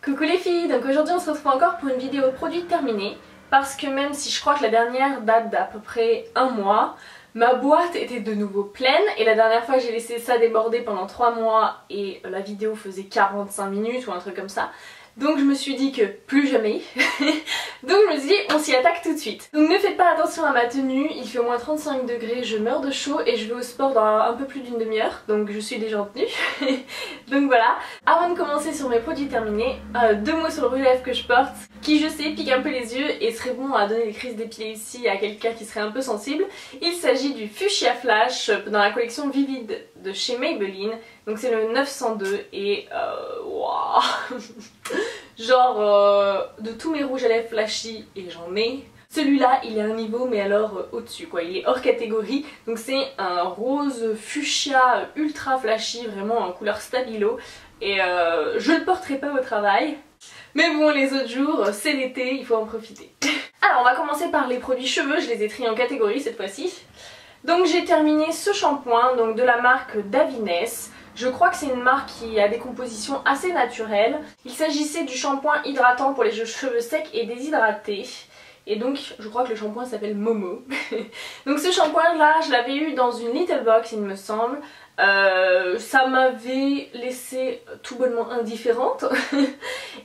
Coucou les filles, donc aujourd'hui on se retrouve encore pour une vidéo produit terminée parce que même si je crois que la dernière date d'à peu près un mois, ma boîte était de nouveau pleine et la dernière fois j'ai laissé ça déborder pendant 3 mois et la vidéo faisait 45 minutes ou un truc comme ça. Donc je me suis dit que plus jamais. Donc je me suis dit on s'y attaque tout de suite. Donc ne faites pas attention à ma tenue, il fait au moins 35 degrés, je meurs de chaud et je vais au sport dans un peu plus d'une demi-heure. Donc je suis déjà en tenue. Donc voilà. Avant de commencer sur mes produits terminés, 2 mots sur le rouge à lèvres que je porte, qui je sais pique un peu les yeux et serait bon à donner des crises d'épilepsie à quelqu'un qui serait un peu sensible. Il s'agit du Fuchsia Flash dans la collection Vivid de chez Maybelline. Donc c'est le 902 et wow. Genre de tous mes rouges à lèvres flashy, et j'en ai, celui-là il est un niveau mais alors au-dessus quoi, il est hors catégorie. Donc c'est un rose fuchsia ultra flashy, vraiment en couleur stabilo, et je le porterai pas au travail. Mais bon, les autres jours, c'est l'été, il faut en profiter. Alors on va commencer par les produits cheveux, je les ai triés en catégorie cette fois-ci. Donc j'ai terminé ce shampoing donc de la marque Davines. Je crois que c'est une marque qui a des compositions assez naturelles. Il s'agissait du shampoing hydratant pour les cheveux secs et déshydratés. Et donc je crois que le shampoing s'appelle Momo. Donc ce shampoing là je l'avais eu dans une little box il me semble. Ça m'avait laissé tout bonnement indifférente.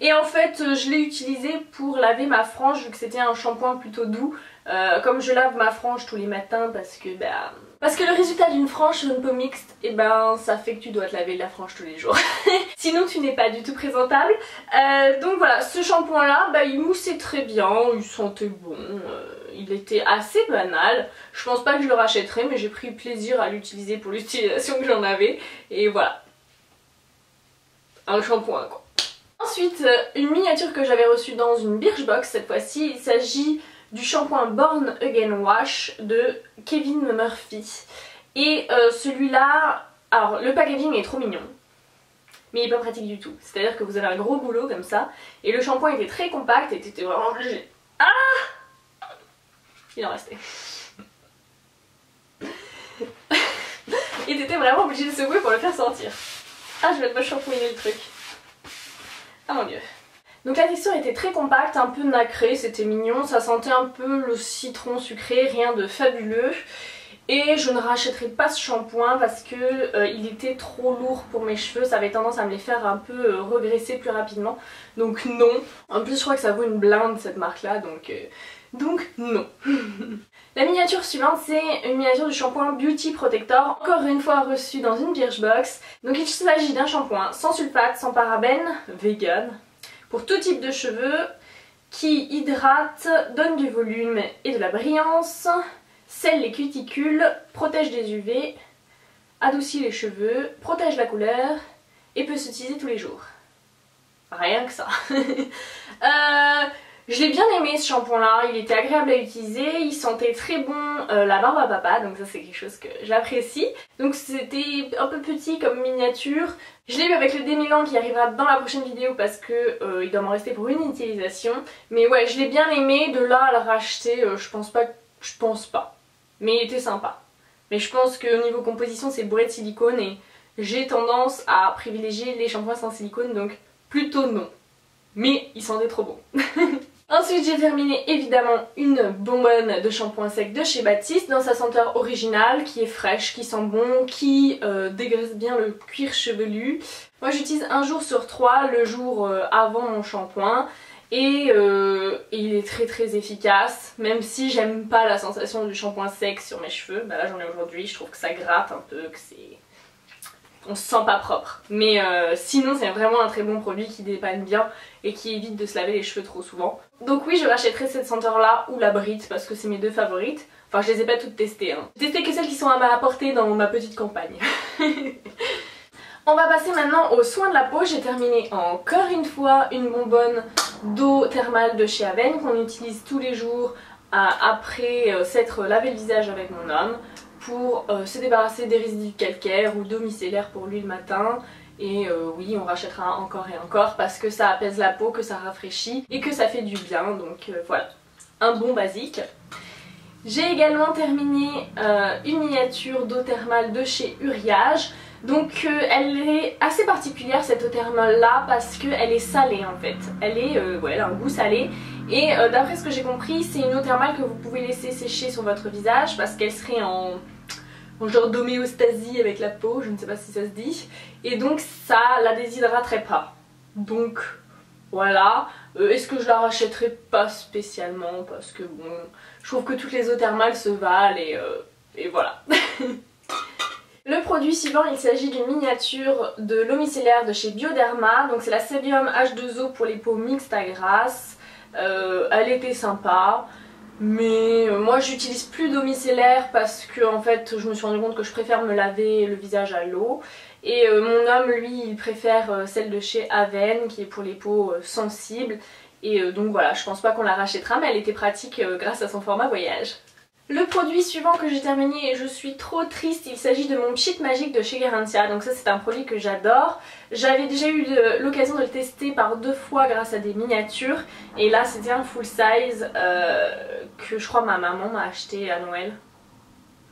Et en fait je l'ai utilisé pour laver ma frange vu que c'était un shampoing plutôt doux. Comme je lave ma frange tous les matins parce que le résultat d'une frange sur une peau mixte, et ça fait que tu dois te laver la frange tous les jours. Sinon tu n'es pas du tout présentable. Donc voilà, ce shampoing là, il moussait très bien, il sentait bon, il était assez banal. Je pense pas que je le rachèterai mais j'ai pris plaisir à l'utiliser pour l'utilisation que j'en avais. Et voilà, un shampoing quoi. Ensuite, une miniature que j'avais reçue dans une Birchbox cette fois-ci, il s'agit du shampoing Born Again Wash de Kevin Murphy. Et celui-là, alors le packaging est trop mignon, mais il est pas pratique du tout. C'est-à-dire que vous avez un gros boulot comme ça, et le shampoing était très compact et t'étais vraiment obligé. Ah, il en restait. Et t'étais vraiment obligé de secouer pour le faire sortir. Ah, je vais pas shampooiner le truc. Ah mon dieu. Donc la texture était très compacte, un peu nacrée, c'était mignon, ça sentait un peu le citron sucré, rien de fabuleux. Et je ne rachèterai pas ce shampoing parce que il était trop lourd pour mes cheveux, ça avait tendance à me les faire un peu regresser plus rapidement. Donc non. En plus je crois que ça vaut une blinde cette marque là, donc non. La miniature suivante c'est une miniature du shampoing Beauty Protector, encore une fois reçue dans une Birchbox. Donc il s'agit d'un shampoing sans sulfate, sans parabènes, vegan, pour tout type de cheveux, qui hydrate, donne du volume et de la brillance, scelle les cuticules, protège des UV, adoucit les cheveux, protège la couleur et peut s'utiliser tous les jours. Rien que ça. Je l'ai bien aimé ce shampoing là, il était agréable à utiliser, il sentait très bon la barbe à papa, donc ça c'est quelque chose que j'apprécie. Donc c'était un peu petit comme miniature. Je l'ai eu avec le démêlant qui arrivera dans la prochaine vidéo parce que il doit m'en rester pour une utilisation. Mais ouais, je l'ai bien aimé, de là à le racheter, je pense pas. Mais il était sympa. Mais je pense qu'au niveau composition c'est bourré de silicone et j'ai tendance à privilégier les shampoings sans silicone, donc plutôt non. Mais il sentait trop bon. Ensuite j'ai terminé évidemment une bonbonne de shampoing sec de chez Baptiste dans sa senteur originale qui est fraîche, qui sent bon, qui dégraisse bien le cuir chevelu. Moi j'utilise un jour sur 3, le jour avant mon shampoing, et il est très efficace, même si j'aime pas la sensation du shampoing sec sur mes cheveux. Là j'en ai aujourd'hui, je trouve que ça gratte un peu, que c'est... on se sent pas propre. Mais sinon c'est vraiment un très bon produit qui dépanne bien et qui évite de se laver les cheveux trop souvent. Donc oui, je rachèterai cette senteur là ou la Brit parce que c'est mes 2 favorites. Enfin je les ai pas toutes testées hein. J'ai testé que celles qui sont à ma portée dans ma petite campagne. On va passer maintenant aux soins de la peau. J'ai terminé encore une fois une bonbonne d'eau thermale de chez Avène qu'on utilise tous les jours après s'être lavé le visage avec mon homme, pour se débarrasser des résidus calcaires ou d'eau micellaire pour lui le matin. Et oui, on rachètera encore et encore parce que ça apaise la peau, que ça rafraîchit et que ça fait du bien. Donc voilà, un bon basique. J'ai également terminé une miniature d'eau thermale de chez Uriage. Donc elle est assez particulière cette eau thermale là parce qu'elle est salée en fait. Elle a un goût salé et d'après ce que j'ai compris c'est une eau thermale que vous pouvez laisser sécher sur votre visage parce qu'elle serait en genre d'homéostasie avec la peau, je ne sais pas si ça se dit, et donc ça la déshydraterait pas. Donc voilà, est-ce que je la rachèterai? Pas spécialement parce que bon, je trouve que toutes les eaux thermales se valent et voilà. Le produit suivant, il s'agit d'une miniature de l'eau micellaire de chez Bioderma, donc c'est la Sébium H2O pour les peaux mixtes à grasse. Elle était sympa. Mais moi j'utilise plus d'eau micellaire parce que en fait je me suis rendu compte que je préfère me laver le visage à l'eau. Et mon homme lui il préfère celle de chez Aven qui est pour les peaux sensibles. Et donc voilà, je pense pas qu'on la rachètera mais elle était pratique grâce à son format voyage. Le produit suivant que j'ai terminé et je suis trop triste, il s'agit de mon Pchit Magique de chez Garantia. Donc ça c'est un produit que j'adore. J'avais déjà eu l'occasion de le tester par 2 fois grâce à des miniatures. Et là c'était un full size que je crois ma maman m'a acheté à Noël.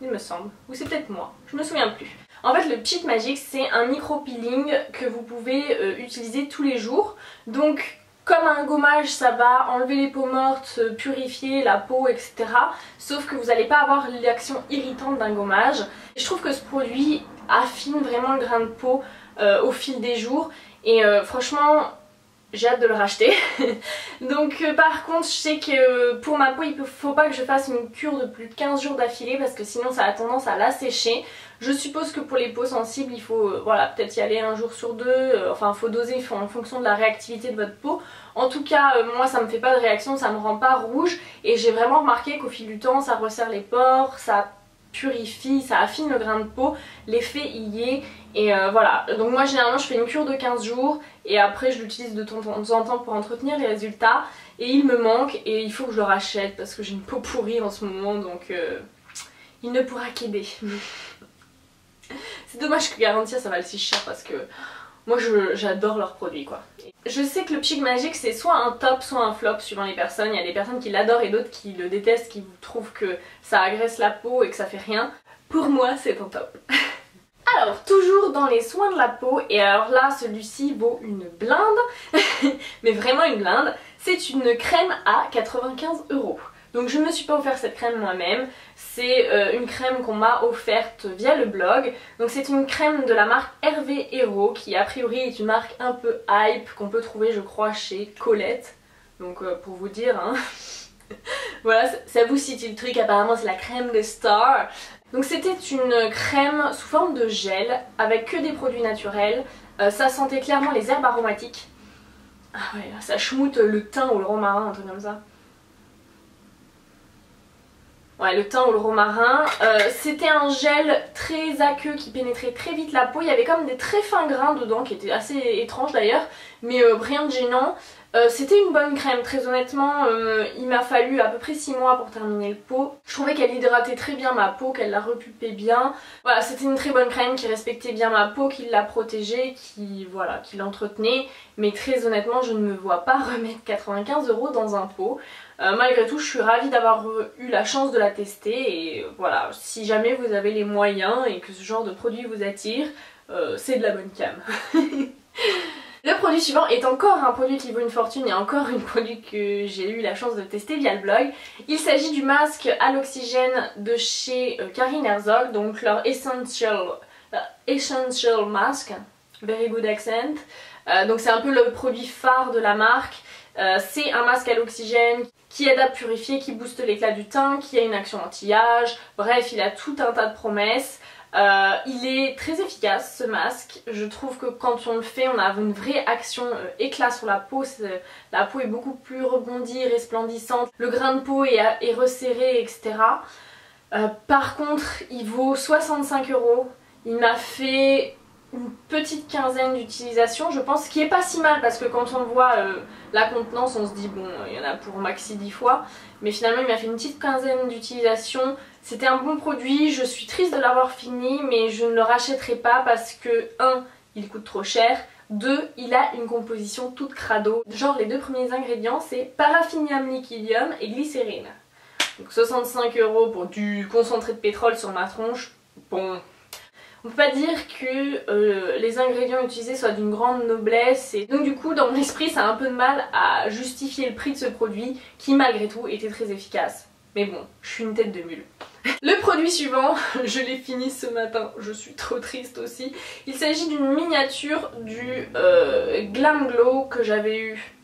Il me semble. Ou c'est peut-être moi, je me souviens plus. En fait le Pchit Magique c'est un micro peeling que vous pouvez utiliser tous les jours. Donc comme un gommage ça va enlever les peaux mortes, purifier la peau etc. Sauf que vous n'allez pas avoir l'action irritante d'un gommage. Et je trouve que ce produit affine vraiment le grain de peau au fil des jours. Et franchement j'ai hâte de le racheter. Donc par contre je sais que pour ma peau il faut pas que je fasse une cure de plus de 15 jours d'affilée parce que sinon ça a tendance à l'assécher. Je suppose que pour les peaux sensibles il faut voilà, peut-être y aller un jour sur 2, enfin il faut doser en fonction de la réactivité de votre peau. En tout cas moi ça me fait pas de réaction, ça me rend pas rouge et j'ai vraiment remarqué qu'au fil du temps ça resserre les pores, ça purifie, ça affine le grain de peau, l'effet y est et voilà. Donc moi généralement je fais une cure de 15 jours et après je l'utilise de temps en temps pour entretenir les résultats et il me manque et il faut que je le rachète parce que j'ai une peau pourrie en ce moment donc il ne pourra qu'aider. C'est dommage que Garantia ça va le si cher parce que moi j'adore leurs produits quoi. Je sais que le Pchit Magique c'est soit un top soit un flop suivant les personnes. Il y a des personnes qui l'adorent et d'autres qui le détestent, qui trouvent que ça agresse la peau et que ça fait rien. Pour moi c'est un top. Alors toujours dans les soins de la peau et alors là celui-ci vaut une blinde. Mais vraiment une blinde. C'est une crème à 95 €. Donc je ne me suis pas offert cette crème moi-même, c'est une crème qu'on m'a offerte via le blog. Donc c'est une crème de la marque Hervé Héros qui a priori est une marque un peu hype qu'on peut trouver je crois chez Colette. Donc pour vous dire hein. Voilà, ça vous cite le truc, apparemment c'est la crème des stars. Donc c'était une crème sous forme de gel avec que des produits naturels. Ça sentait clairement les herbes aromatiques. Ah ouais, là, ça schmoute le thym ou le romarin, un truc comme ça. Ouais, le thym ou le romarin. C'était un gel très aqueux qui pénétrait très vite la peau. Il y avait comme des très fins grains dedans qui étaient assez étranges d'ailleurs, mais rien de gênant. C'était une bonne crème, très honnêtement. Il m'a fallu à peu près 6 mois pour terminer le pot. Je trouvais qu'elle hydratait très bien ma peau, qu'elle la repulpait bien. Voilà, c'était une très bonne crème qui respectait bien ma peau, qui la protégeait, qui l'entretenait. Mais très honnêtement, je ne me vois pas remettre 95 € dans un pot. Malgré tout, je suis ravie d'avoir eu la chance de la tester et voilà, si jamais vous avez les moyens et que ce genre de produit vous attire, c'est de la bonne cam. Le produit suivant est encore un produit qui vaut une fortune et encore un produit que j'ai eu la chance de tester via le blog. Il s'agit du masque à l'oxygène de chez Carine Herzog, donc leur Essential Mask, very good accent. Donc c'est un peu le produit phare de la marque. C'est un masque à l'oxygène qui aide à purifier, qui booste l'éclat du teint, qui a une action anti-âge, bref il a tout un tas de promesses. Il est très efficace ce masque, je trouve que quand on le fait on a une vraie action éclat sur la peau est beaucoup plus rebondie, resplendissante, le grain de peau est resserré etc. Par contre il vaut 65 €, il m'a fait une petite quinzaine d'utilisations je pense, ce qui est pas si mal parce que quand on voit la contenance on se dit bon il y en a pour maxi 10 fois, mais finalement il m'a fait une petite quinzaine d'utilisations. C'était un bon produit, je suis triste de l'avoir fini mais je ne le rachèterai pas parce que 1 il coûte trop cher, 2 il a une composition toute crado, genre les 2 premiers ingrédients c'est paraffinium liquidium et glycérine. Donc 65 € pour du concentré de pétrole sur ma tronche, bon On peut pas dire que les ingrédients utilisés soient d'une grande noblesse et donc du coup dans mon esprit ça a un peu de mal à justifier le prix de ce produit qui malgré tout était très efficace. Mais bon, je suis une tête de mule. Le produit suivant, je l'ai fini ce matin, je suis trop triste aussi. Il s'agit d'une miniature du Glam Glow que j'avais eu,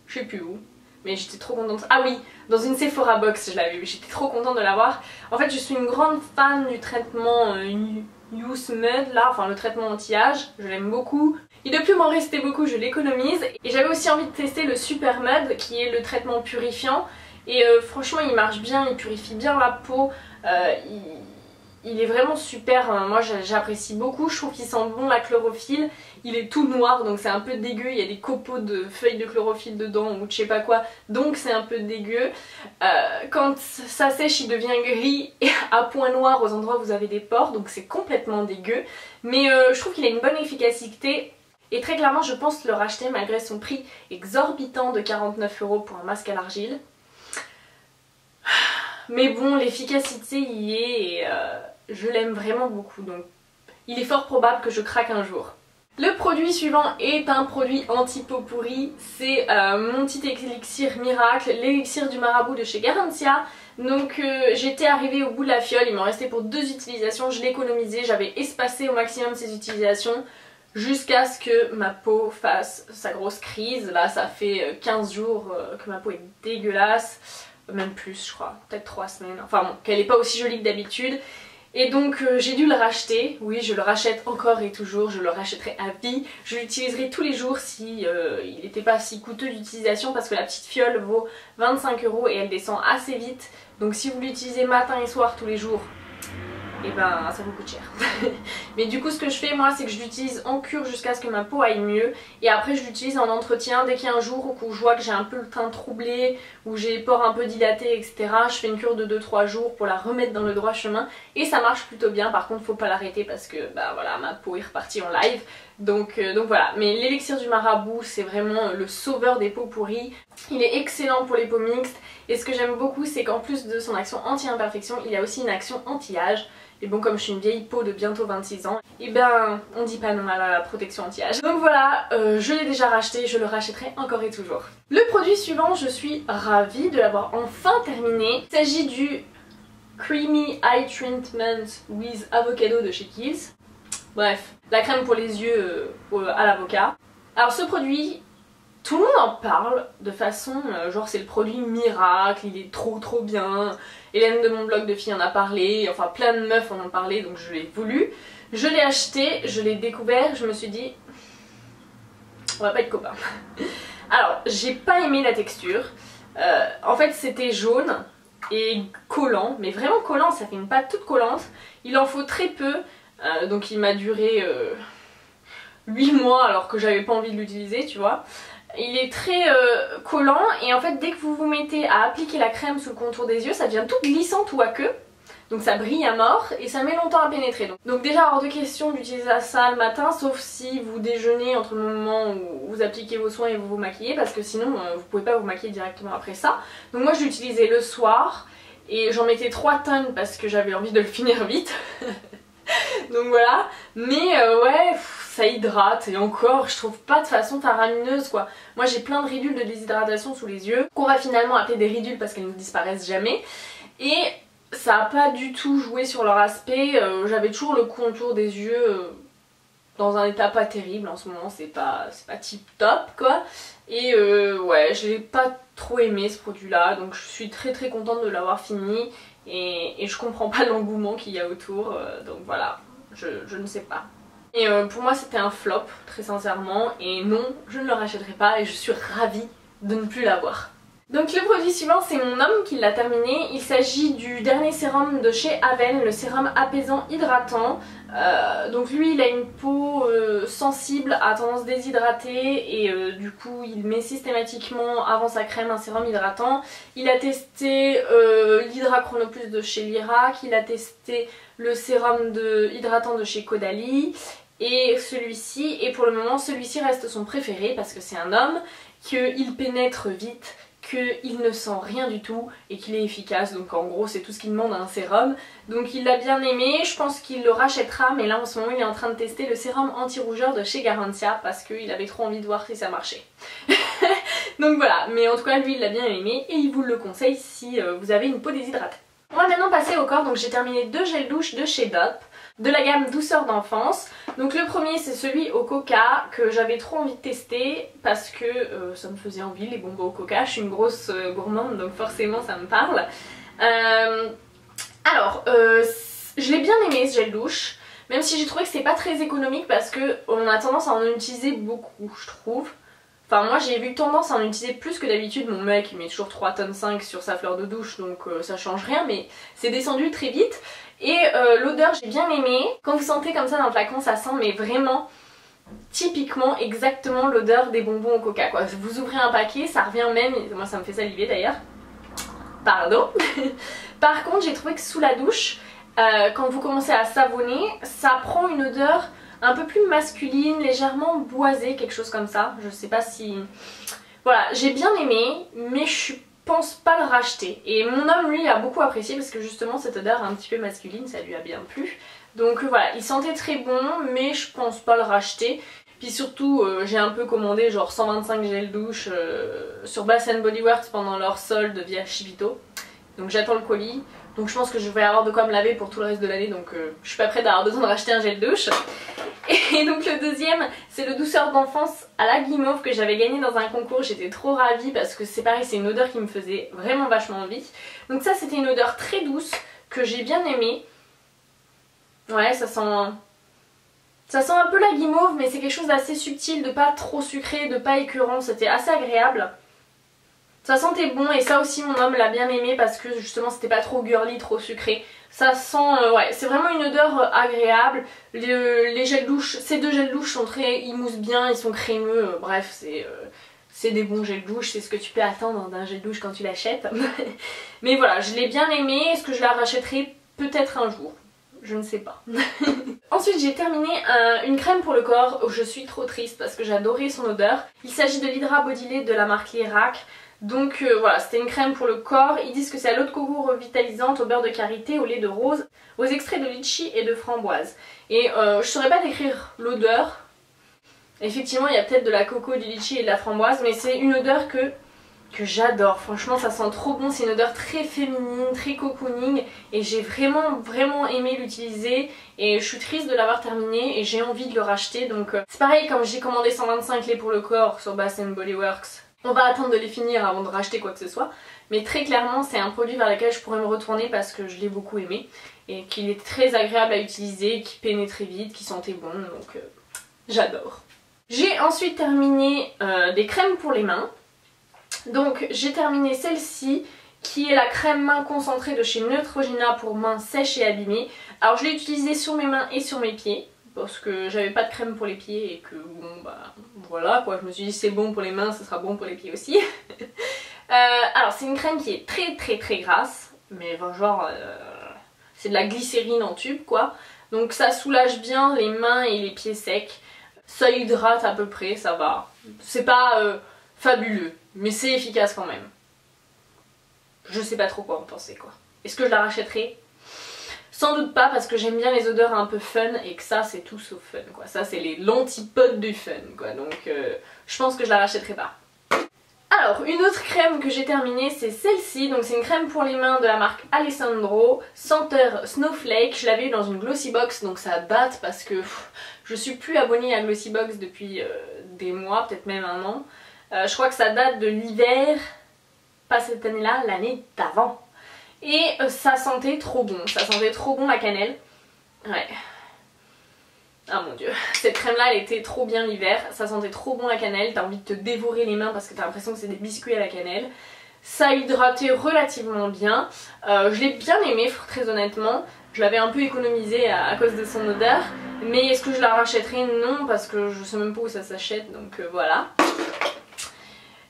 je sais plus où, mais j'étais trop contente. Ah oui, dans une Sephora box je l'avais eu, j'étais trop contente de l'avoir. En fait je suis une grande fan du traitement Youth Mud là, enfin le traitement anti-âge, je l'aime beaucoup. Il ne peut plus m'en rester beaucoup, je l'économise. Et j'avais aussi envie de tester le Super Mud qui est le traitement purifiant. Et franchement il marche bien, il purifie bien la peau, il est vraiment super, moi j'apprécie beaucoup, je trouve qu'il sent bon la chlorophylle, il est tout noir donc c'est un peu dégueu, il y a des copeaux de feuilles de chlorophylle dedans ou je sais pas quoi, donc c'est un peu dégueu. Quand ça sèche il devient gris et à point noir aux endroits où vous avez des pores, donc c'est complètement dégueu, mais je trouve qu'il a une bonne efficacité. Et très clairement je pense le racheter malgré son prix exorbitant de 49 € pour un masque à l'argile. Mais bon, l'efficacité y est et je l'aime vraiment beaucoup, donc il est fort probable que je craque un jour. Le produit suivant est un produit anti-peau pourrie, c'est mon petit élixir miracle, l'élixir du marabout de chez Garantia. Donc j'étais arrivée au bout de la fiole, il m'en restait pour 2 utilisations, je l'ai économisé, j'avais espacé au maximum ces utilisations jusqu'à ce que ma peau fasse sa grosse crise. Là ça fait 15 jours que ma peau est dégueulasse. Même plus je crois, peut-être 3 semaines, enfin bon, qu'elle n'est pas aussi jolie que d'habitude. Et donc j'ai dû le racheter, oui je le rachète encore et toujours, je le rachèterai à vie. Je l'utiliserai tous les jours si il n'était pas si coûteux d'utilisation parce que la petite fiole vaut 25 € et elle descend assez vite. Donc si vous l'utilisez matin et soir tous les jours, et ben ça vous coûte cher. Mais du coup ce que je fais moi c'est que je l'utilise en cure jusqu'à ce que ma peau aille mieux et après je l'utilise en entretien dès qu'il y a un jour où je vois que j'ai un peu le teint troublé, où j'ai les pores un peu dilatés etc. Je fais une cure de 2-3 jours pour la remettre dans le droit chemin et ça marche plutôt bien. Par contre faut pas l'arrêter parce que bah voilà ma peau est repartie en live. Donc voilà, mais l'élixir du marabout c'est vraiment le sauveur des peaux pourries. Il est excellent pour les peaux mixtes et ce que j'aime beaucoup c'est qu'en plus de son action anti-imperfection il a aussi une action anti-âge. Et bon comme je suis une vieille peau de bientôt 26 ans, et ben on dit pas non à la protection anti-âge. Donc voilà, je l'ai déjà racheté, je le rachèterai encore et toujours. Le produit suivant, je suis ravie de l'avoir enfin terminé. Il s'agit du Creamy Eye Treatment with Avocado de chez Kiehl's. Bref, la crème pour les yeux à l'avocat. Alors ce produit, tout le monde en parle de façon genre c'est le produit miracle, il est trop bien. Hélène de mon blog de filles en a parlé, enfin plein de meufs en ont parlé donc je l'ai voulu. Je l'ai acheté, je l'ai découvert, je me suis dit on va pas être copains. Alors j'ai pas aimé la texture, en fait c'était jaune et collant, mais vraiment collant, ça fait une pâte toute collante. Il en faut très peu, donc il m'a duré 8 mois alors que j'avais pas envie de l'utiliser tu vois. Il est très collant et en fait dès que vous vous mettez à appliquer la crème sous le contour des yeux ça devient tout glissant tout aqueux. Donc ça brille à mort et ça met longtemps à pénétrer. Donc déjà hors de question d'utiliser ça le matin sauf si vous déjeunez entre le moment où vous appliquez vos soins et vous vous maquillez parce que sinon vous pouvez pas vous maquiller directement après ça. Donc moi je l'utilisais le soir et j'en mettais 3 tonnes parce que j'avais envie de le finir vite. Donc voilà, mais ouais ça hydrate et encore je trouve pas de façon faramineuse quoi. Moi j'ai plein de ridules de déshydratation sous les yeux qu'on va finalement appeler des ridules parce qu'elles ne disparaissent jamais et ça a pas du tout joué sur leur aspect. J'avais toujours le contour des yeux dans un état pas terrible en ce moment, c'est pas tip top quoi. Et ouais je l'ai pas trop aimé ce produit là donc je suis très contente de l'avoir fini. Et je comprends pas l'engouement qu'il y a autour, donc voilà, je ne sais pas. Et pour moi c'était un flop, très sincèrement, et non, je ne le rachèterai pas et je suis ravie de ne plus l'avoir. Donc le produit suivant c'est mon homme qui l'a terminé, il s'agit du dernier sérum de chez Aven, le sérum apaisant hydratant. Donc lui il a une peau sensible à tendance déshydratée et du coup il met systématiquement avant sa crème un sérum hydratant. Il a testé l'Hydra Chrono Plus de chez Lirac, il a testé le sérum hydratant de chez Caudalie et celui-ci, et pour le moment celui-ci reste son préféré parce que c'est un homme, qu'il pénètre vite, qu'il ne sent rien du tout et qu'il est efficace. Donc en gros c'est tout ce qu'il demande à un sérum. Donc il l'a bien aimé, je pense qu'il le rachètera, mais là en ce moment il est en train de tester le sérum anti-rougeur de chez Garantia parce qu'il avait trop envie de voir si ça marchait. Donc voilà, mais en tout cas lui il l'a bien aimé et il vous le conseille si vous avez une peau déshydratée. On va maintenant passer au corps, donc j'ai terminé 2 gels douche de chez Dove, de la gamme douceur d'enfance. Donc le premier c'est celui au coca que j'avais trop envie de tester parce que ça me faisait envie les bonbons au coca, je suis une grosse gourmande donc forcément ça me parle. Je l'ai bien aimé ce gel douche, même si j'ai trouvé que c'est pas très économique parce que on a tendance à en utiliser beaucoup je trouve. Enfin moi j'ai eu tendance à en utiliser plus que d'habitude, mon mec il met toujours 3,5 tonnes sur sa fleur de douche donc ça change rien, mais c'est descendu très vite. Et l'odeur j'ai bien aimé, quand vous sentez comme ça dans le flacon ça sent mais vraiment typiquement exactement l'odeur des bonbons au coca quoi. Vous ouvrez un paquet, ça revient même, moi ça me fait saliver d'ailleurs, pardon. Par contre j'ai trouvé que sous la douche, quand vous commencez à savonner, ça prend une odeur un peu plus masculine, légèrement boisée, quelque chose comme ça. Je sais pas si... Voilà, j'ai bien aimé, mais je pense pas le racheter. Et mon homme lui a beaucoup apprécié parce que justement cette odeur un petit peu masculine, ça lui a bien plu. Donc voilà, il sentait très bon, mais je pense pas le racheter. Puis surtout, j'ai un peu commandé genre 125 gels douche sur Bath & Body Works pendant leur solde via Chivito. Donc j'attends le colis. Donc je pense que je vais avoir de quoi me laver pour tout le reste de l'année, donc je suis pas prête d'avoir besoin de racheter un gel douche. Et donc le deuxième c'est le douceur d'enfance à la guimauve que j'avais gagné dans un concours, j'étais trop ravie parce que c'est pareil, c'est une odeur qui me faisait vraiment vachement envie. Donc ça c'était une odeur très douce que j'ai bien aimée. Ouais ça sent un peu la guimauve mais c'est quelque chose d'assez subtil, de pas trop sucré, de pas écœurant, c'était assez agréable. Ça sentait bon et ça aussi mon homme l'a bien aimé parce que justement c'était pas trop girly, trop sucré. Ça sent, ouais, c'est vraiment une odeur agréable. Les gels douche, ces 2 gels douche sont très, ils moussent bien, ils sont crémeux, bref c'est des bons gels douche, c'est ce que tu peux attendre d'un gel douche quand tu l'achètes. Mais voilà, je l'ai bien aimé, est-ce que je la rachèterai peut-être un jour? Je ne sais pas. Ensuite j'ai terminé une crème pour le corps, je suis trop triste parce que j'adorais son odeur. Il s'agit de l'Hydra Body Lait de la marque Lirac. Donc voilà, c'était une crème pour le corps, ils disent que c'est à l'eau de coco revitalisante, au beurre de karité, au lait de rose, aux extraits de litchi et de framboise. Et je saurais pas décrire l'odeur, effectivement il y a peut-être de la coco, du litchi et de la framboise, mais c'est une odeur que j'adore, franchement ça sent trop bon, c'est une odeur très féminine, très cocooning et j'ai vraiment aimé l'utiliser et je suis triste de l'avoir terminé et j'ai envie de le racheter. Donc c'est pareil, comme j'ai commandé 125 laits pour le corps sur Bath & Body Works, on va attendre de les finir avant de racheter quoi que ce soit, mais très clairement c'est un produit vers lequel je pourrais me retourner parce que je l'ai beaucoup aimé et qu'il est très agréable à utiliser, qui pénétrait vite, qui sentait bon, donc j'adore. J'ai ensuite terminé des crèmes pour les mains. Donc j'ai terminé celle-ci qui est la crème main concentrée de chez Neutrogena pour mains sèches et abîmées. Alors je l'ai utilisée sur mes mains et sur mes pieds parce que j'avais pas de crème pour les pieds et que bon bah voilà quoi, je me suis dit c'est bon pour les mains, ça sera bon pour les pieds aussi. Alors c'est une crème qui est très grasse, mais genre c'est de la glycérine en tube quoi. Donc ça soulage bien les mains et les pieds secs, ça hydrate à peu près, ça va. C'est pas fabuleux, mais c'est efficace quand même. Je sais pas trop quoi en penser quoi. Est-ce que je la rachèterai? Sans doute pas parce que j'aime bien les odeurs un peu fun et que ça c'est tout sauf fun quoi. Ça c'est l'antipode du fun quoi, donc je pense que je la rachèterai pas. Alors une autre crème que j'ai terminée c'est celle-ci, donc c'est une crème pour les mains de la marque Alessandro, senteur Snowflake. Je l'avais eu dans une Glossy Box donc ça date parce que je suis plus abonnée à Glossy Box depuis des mois, peut-être même un an. Je crois que ça date de l'hiver, pas cette année-là, l'année d'avant. Et ça sentait trop bon la cannelle. Ouais. Ah mon dieu, cette crème là elle était trop bien l'hiver, ça sentait trop bon la cannelle, t'as envie de te dévorer les mains parce que t'as l'impression que c'est des biscuits à la cannelle. Ça hydratait relativement bien, je l'ai bien aimé très honnêtement, je l'avais un peu économisé à cause de son odeur. Mais est-ce que je la rachèterai? Non, parce que je sais même pas où ça s'achète, donc voilà.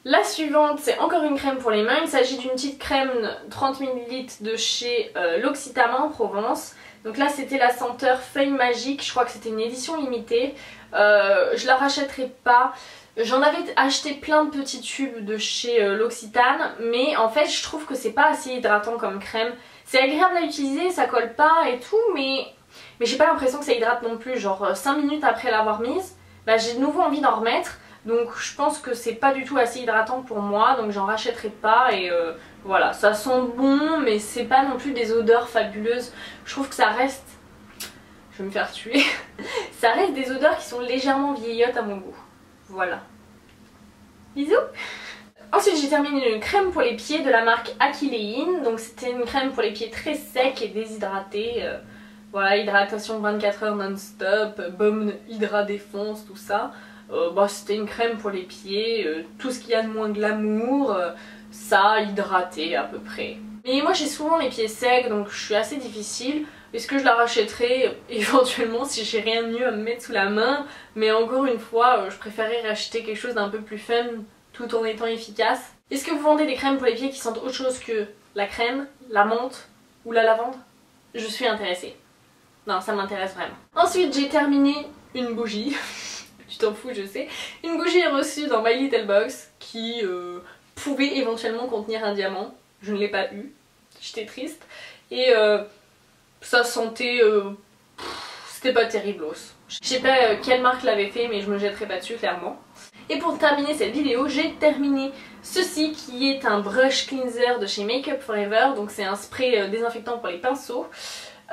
La suivante c'est encore une crème pour les mains, il s'agit d'une petite crème 30 ml de chez L'Occitama en Provence. Donc là c'était la senteur Feuille Magique, je crois que c'était une édition limitée, je la rachèterai pas. J'en avais acheté plein de petits tubes de chez L'Occitane, mais en fait je trouve que c'est pas assez hydratant comme crème. C'est agréable à utiliser, ça colle pas et tout, mais j'ai pas l'impression que ça hydrate non plus. Genre 5 minutes après l'avoir mise, bah, j'ai de nouveau envie d'en remettre. Donc je pense que c'est pas du tout assez hydratant pour moi, donc j'en rachèterai pas. Et voilà, ça sent bon, mais c'est pas non plus des odeurs fabuleuses. Je trouve que ça reste... Je vais me faire tuer. Ça reste des odeurs qui sont légèrement vieillottes à mon goût. Voilà. Bisous. Ensuite j'ai terminé une crème pour les pieds de la marque Akilein. Donc c'était une crème pour les pieds très secs et déshydratés. Voilà, hydratation 24 heures non-stop, baume hydra défonce, tout ça. Bah, c'était une crème pour les pieds, tout ce qu'il y a de moins glamour, ça hydraté à peu près. Mais moi j'ai souvent les pieds secs, donc je suis assez difficile. Est-ce que je la rachèterai éventuellement si j'ai rien de mieux à me mettre sous la main? Mais encore une fois, je préférerais racheter quelque chose d'un peu plus fun tout en étant efficace. Est-ce que vous vendez des crèmes pour les pieds qui sentent autre chose que la crème, la menthe ou la lavande? Je suis intéressée. Non, ça m'intéresse vraiment. Ensuite j'ai terminé une bougie. Tu t'en fous, je sais. Une bougie reçue dans My Little Box qui pouvait éventuellement contenir un diamant. Je ne l'ai pas eu. J'étais triste. Et ça sentait... c'était pas terrible. Je sais pas quelle marque l'avait fait, mais je me jetterai pas dessus clairement. Et pour terminer cette vidéo, j'ai terminé ceci qui est un brush cleanser de chez Make Up For Ever. Donc c'est un spray désinfectant pour les pinceaux.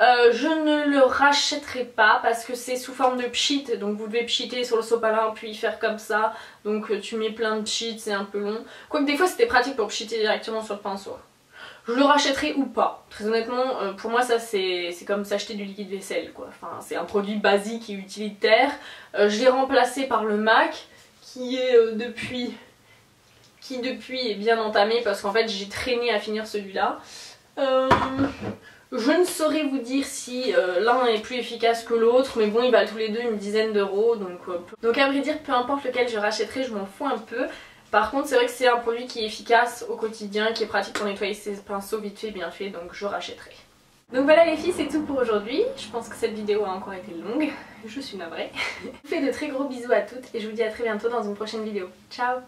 Je ne le rachèterai pas parce que c'est sous forme de pchit, donc vous devez pchiter sur le sopalin puis faire comme ça, donc tu mets plein de pchit, c'est un peu long. Quoique des fois c'était pratique pour pchiter directement sur le pinceau. Je le rachèterai ou pas. Très honnêtement, pour moi ça c'est comme s'acheter du liquide vaisselle quoi. Enfin, c'est un produit basique et utilitaire. Je l'ai remplacé par le MAC qui est depuis est bien entamé parce qu'en fait j'ai traîné à finir celui-là. Je ne saurais vous dire si l'un est plus efficace que l'autre, mais bon, ils valent tous les deux une dizaine d'euros, donc à vrai dire, peu importe lequel je rachèterai, je m'en fous un peu. Par contre, c'est vrai que c'est un produit qui est efficace au quotidien, qui est pratique pour nettoyer ses pinceaux vite fait, bien fait, donc je rachèterai. Donc voilà les filles, c'est tout pour aujourd'hui. Je pense que cette vidéo a encore été longue, je suis navrée. Je vous fais de très gros bisous à toutes et je vous dis à très bientôt dans une prochaine vidéo. Ciao!